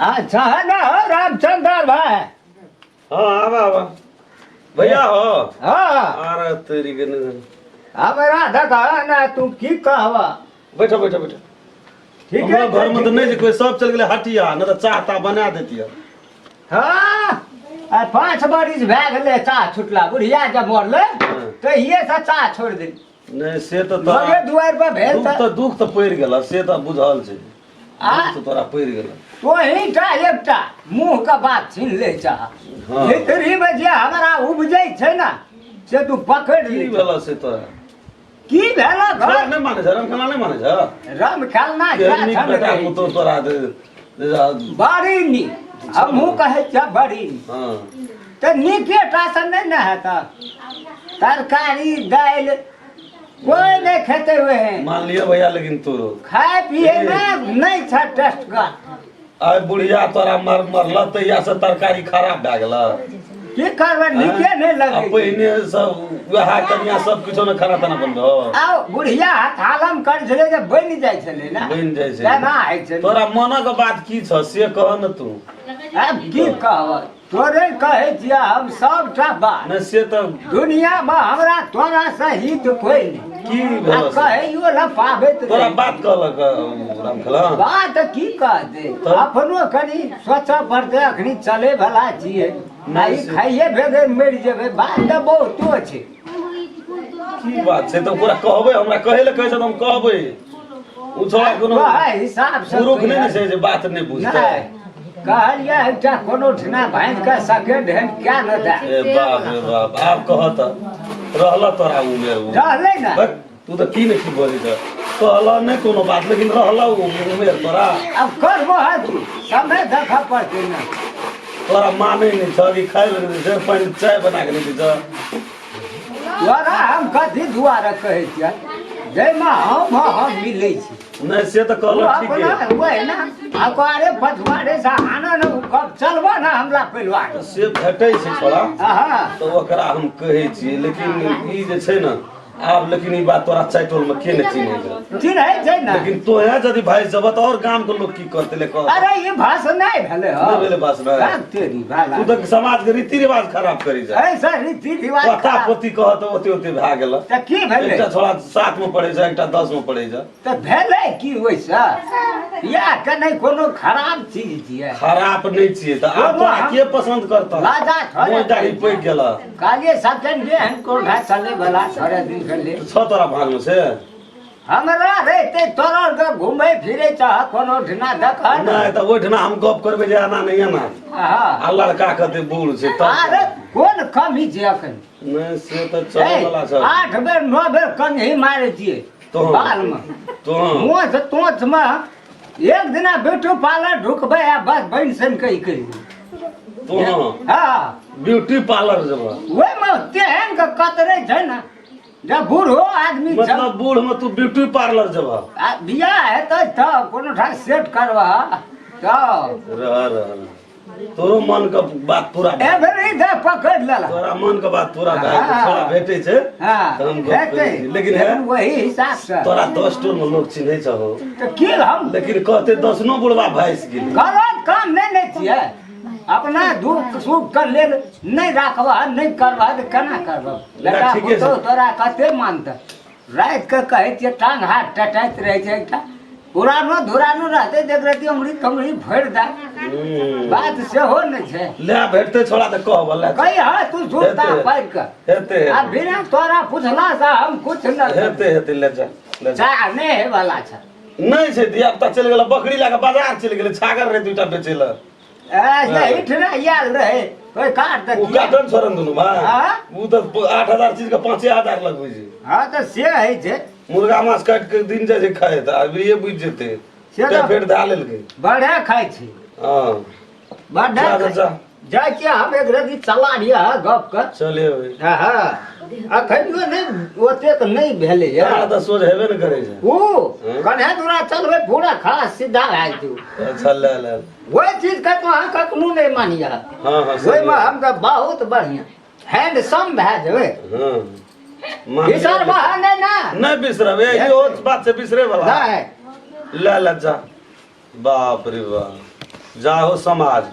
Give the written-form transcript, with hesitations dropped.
अच्छा है ना हो रामचंद्र भाई। हाँ आवा आवा भैया हो। हाँ अरे तेरी के अब राधा कहा ना तू की कहवा। बैठो बैठो बैठो। ठीक हमरा है घर में तो नहीं जे कोई सब चल गेले हटिया न तो चाहता बना देती। हाँ 5 बरिस भए गेलै चाह छुटला बुढ़िया जब मरलै तहिए से चाह छोड़ दे। नहीं से तो घरे दुआर पर भेल दुख तो पड़ गेल से तो बुझल छै। आ तो तोरा पड़ गेल तोहीटा एकटा मुँह का बात छीन ले चाह। हाँ। भीतरी में जे हमरा उपजै छै ना से तू पकड़ की ले। भेल से तोरा की भेला घर घर नहीं माने छ रमखाना नहीं माने छ राम खेलना के क्या नीक छन बेटा रही तो तोरा दे बड़ी नी हमहूँ कहै छियै बड़ी नी हां तऽ नीके टा से नहीं न हेता तरकारी दालि कोई नहीं खेते हुए हैं मान लिया भैया लेकिन तोरो खाए पिए में नहीं था टेस्ट का। आय बुढ़िया तोरा मरल तहिया से तरकारी खराब भए गेल। की करबै नीके नहीं लगे। पहिने सब वएह कनिया सब किछो न खाना ताना बनबो आओ बुढ़िया हालम कर छले जे बनि जाइ छले ना बन जाय छै केना होइ छै तोरा मनक बात की छ से कह न तू। अब की कहब तोरे कहै छियै हम सबटा बात न से तो दुनिया में हमरा तोरा से हित कोई नहीं की आ भेल से? कहैयो ला पाबैत तोरा नहीं। बात कहलक रामखला बात की कहते तब? अपनो कनी सोचऽ पड़तै अखनी चले भला छियै नहीं नहीं से- खाइए भेगे मरि जेबै बात तऽ बहुतो छै। की बात छै तो पूरा कहबै हमरा कहै ले कहै छ हम कहबै उ छोड़ा कोनो वएह हिसाब से पुरुष नहीं कहियै। छै जे बात नहीं बुझतै। नहीं कहलियै एकटा कोनो ठिना भाँज के सेकेंड हैंड क्या न दे ए बाप रे बाप आब कहत रहल तोरा उमेर रहलै ना बस तू तो की नहीं बोली छ कहला नहीं कोनो बात लेकिन रहल उमेर तोरा अब करबो है तू समय देखऽ पड़तै ना। तोरा माने नहीं छ कि खाइ ले से पानी चाय बना के नहीं छ तोरा हम कथी दुआरे कहै छियै जाहिमे हम मिलै छी नहीं से तो तू कहल ठीक अपना है वही ना अखबारे पछुआरे से आना न कब चलबो ना हमरा परिवार से भेटै छै छोड़ा हाँ तो ओकरा हम कहै छियै लेकिन ई जे छै ना आब लेकिन ई बात तोरा चाइटोल में के नहीं चिन्है छै चिन्है छै ना। लेकिन तोहे यदि भाई जब तो और गांव के लोग की करते ले कह अरे ये भाषण नहीं भेलै हो नहीं भेलै बात नहीं। हाँ, तेरी भाला तू तो समाज के रीति रिवाज खराब करी जा ऐसा रीति रिवाज पता पोती कहत ओते ओते भए गेल तऽ की भेलै एकटा छोड़ा 7 में पढ़े छै एकटा 10 में पढ़े छै तऽ भेलै की ओइसा या कने कोनो खराब चीज छियै खराब नहीं छिए त आब कोनो तोरा हम- के पसंद करता राजा थोड़े मोय दाढ़ी पड़ गेल कालिए सेकंड हैंड को घा चले वाला थोड़े दिन पहले छ तोरा भाग में से हमरा रहते तोरा के घूमे फिरे चाह कोनो ढिना देख नहीं त ओठना हम गप करबे जे आना नहीं आना आ लड़का कते बूढ़ छै अरे त कोन कमी छै अखन नहीं से त चले वाला छ 8 बेर 9 बेर कन्ही मारे छियै तो बाल में तो मोच तोच में एक दिना बेटो पार्लर ढुकबै आ बस बन सन कही करी तो हाँ ब्यूटी पार्लर जब ओहि में तेहन के कतरे छै ना जब बूढ़ो आदमी छै मतलब बूढ़ में तू ब्यूटी पार्लर जब आ बियाह हेतै तऽ कोनो ठाम सेट करबा तऽ रह तोरो मन के बात पूरा भए एवरी दे पकड़ लेला तोरा मन के बात पूरा भए गेल हाँ। छोड़ा भेटै छै हाँ तऽ हम गप हेतै करै छी। लेकिन है वही हिसाब से तोरा 10 टोल में लोग चिन्है छहो तऽ की हम लेकिन कहते 10 नो बुढ़वा भाइस गेल गलत काम नहीं छियै अपना दुख सुख के लेल नहीं राखबा नहीं करबा तऽ केना करबा बेटा ठीके छै। पुतहु तोरा कते मानतै राति के कहै छियै टांग हाथ टटाइत रहै छै एकटा पुरानो धुरानो रहतै देख रही अंगुरी कंगुरी फोड़ि दे बात सेहो नहि छै ले भेटते छोड़ा त कहब ले कही हाँ तू झूठता हेतै। पारि के हेते आ बिना तोरा पूछला से हम कुछ न हेते हेते ले जा ले जा चाह नहीं है वाला छै नहीं छै धिया पुता चलि गेल बकरी लए के बाजार चलि गेल छागर रे दूटा बेचे ल यही ठना आयल रहे कोई काट दे उ काटन छोरन दुनु भाई हाँ? उ त 8000 चीज के 5000 लगबै छै हाँ तो से है छै मुर्गा मांस काट के दिन जाय छै खाए त अब ये बुझ जेते से पे तो फेट धा लेलकै बढ़े खाइ छै हां बढ़े जा खाइ जा जाय के हम एक रति चला लिया गप कर चले होय हाँ अखनियो नहीं ओते तो नहीं भेले हमरा त सोच हेबे न करे छै ओ कन्हे दूरा चलबे पूरा खास सीधा भए तू अच्छा ले ले वही चीज का तो अहाँ कखनो नहीं मानिया हां हां वही में हम तो बहुत बढ़िया हैंडसम भए जेबै हां बिसर बहा नहीं ना नहीं बिसरब ये बात से बिसरे वाला नहीं ले ले जा बाप रे बाप जाहो समाज